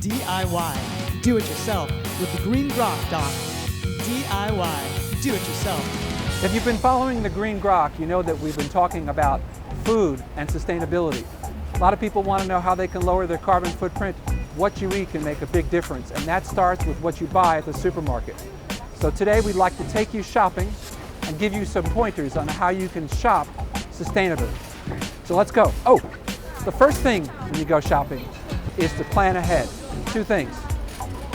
DIY. Do it yourself with the Green Grok dock. DIY. Do it yourself. If you've been following the Green Grok, you know that we've been talking about food and sustainability. A lot of people want to know how they can lower their carbon footprint. What you eat can make a big difference, and that starts with what you buy at the supermarket. So today we'd like to take you shopping and give you some pointers on how you can shop sustainably. So let's go. Oh, the first thing when you go shopping is to plan ahead. Two things.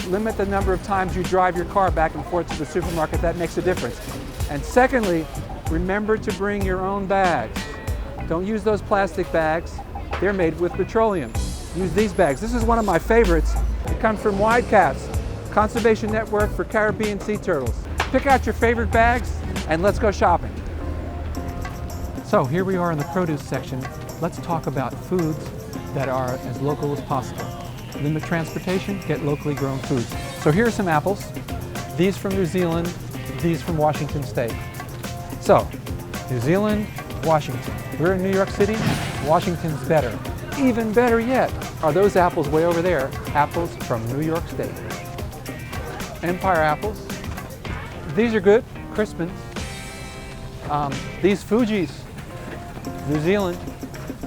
Limit the number of times you drive your car back and forth to the supermarket. That makes a difference. And secondly, remember to bring your own bags. Don't use those plastic bags. They're made with petroleum. Use these bags. This is one of my favorites. It comes from Widecats, Conservation Network for Caribbean Sea Turtles. Pick out your favorite bags and let's go shopping. So here we are in the produce section. Let's talk about foods that are as local as possible. Limit transportation, get locally grown foods. So here are some apples. These from New Zealand, these from Washington State. So, New Zealand, Washington. We're in New York City, Washington's better. Even better yet are those apples way over there, apples from New York State. Empire apples. These are good, Crispins. These Fujis, New Zealand.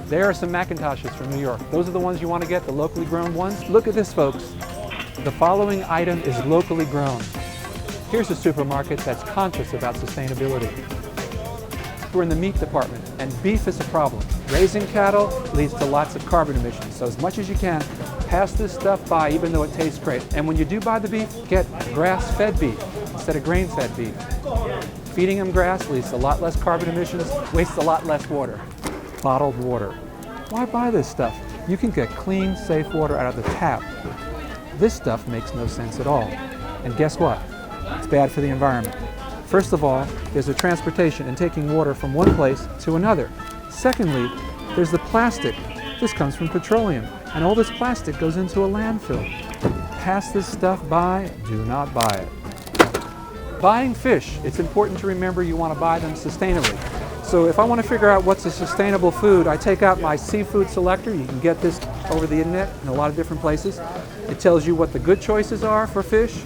There are some Macintoshes from New York. Those are the ones you want to get, the locally grown ones. Look at this, folks. The following item is locally grown. Here's a supermarket that's conscious about sustainability. We're in the meat department, and beef is a problem. Raising cattle leads to lots of carbon emissions, so as much as you can, pass this stuff by even though it tastes great. And when you do buy the beef, get grass-fed beef instead of grain-fed beef. Feeding them grass leads to a lot less carbon emissions, wastes a lot less water. Bottled water. Why buy this stuff? You can get clean, safe water out of the tap. This stuff makes no sense at all. And guess what? It's bad for the environment. First of all, there's the transportation and taking water from one place to another. Secondly, there's the plastic. This comes from petroleum, and all this plastic goes into a landfill. Pass this stuff by, do not buy it. Buying fish, it's important to remember you want to buy them sustainably. So if I want to figure out what's a sustainable food, I take out my seafood selector. You can get this over the internet in a lot of different places. It tells you what the good choices are for fish.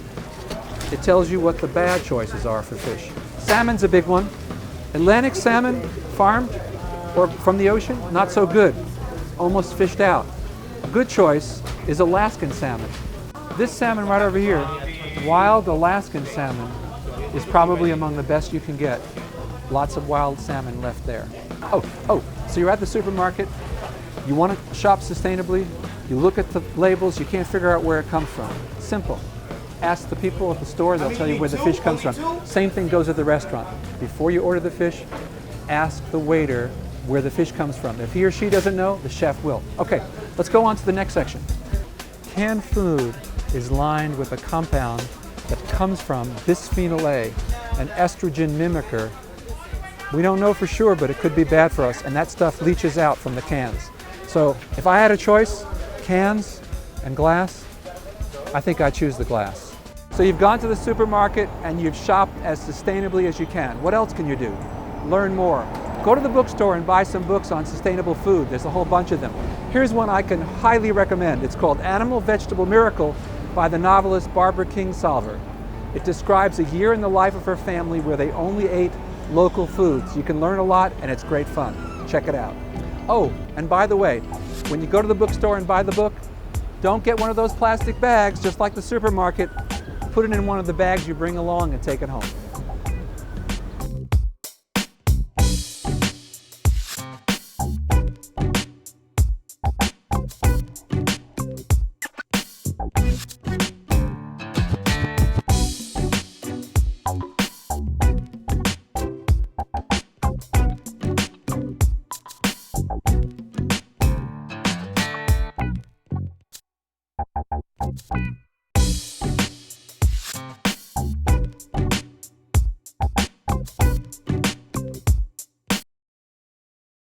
It tells you what the bad choices are for fish. Salmon's a big one. Atlantic salmon, farmed or from the ocean, not so good. Almost fished out. A good choice is Alaskan salmon. This salmon right over here, wild Alaskan salmon, is probably among the best you can get. Lots of wild salmon left there. So you're at the supermarket, you want to shop sustainably, you look at the labels, you can't figure out where it comes from. Simple. Ask the people at the store, they'll tell you where the fish comes from. Same thing goes at the restaurant. Before you order the fish, ask the waiter where the fish comes from. If he or she doesn't know, the chef will. Okay, let's go on to the next section. Canned food is lined with a compound that comes from Bisphenol-A, an estrogen mimicker. We don't know for sure, but it could be bad for us, and that stuff leaches out from the cans. So if I had a choice, cans and glass, I think I'd choose the glass. So you've gone to the supermarket and you've shopped as sustainably as you can. What else can you do? Learn more. Go to the bookstore and buy some books on sustainable food. There's a whole bunch of them. Here's one I can highly recommend. It's called Animal Vegetable Miracle by the novelist Barbara Kingsolver. It describes a year in the life of her family where they only ate local foods. You can learn a lot and it's great fun. Check it out. Oh, and by the way, when you go to the bookstore and buy the book, don't get one of those plastic bags just like the supermarket. Put it in one of the bags you bring along and take it home.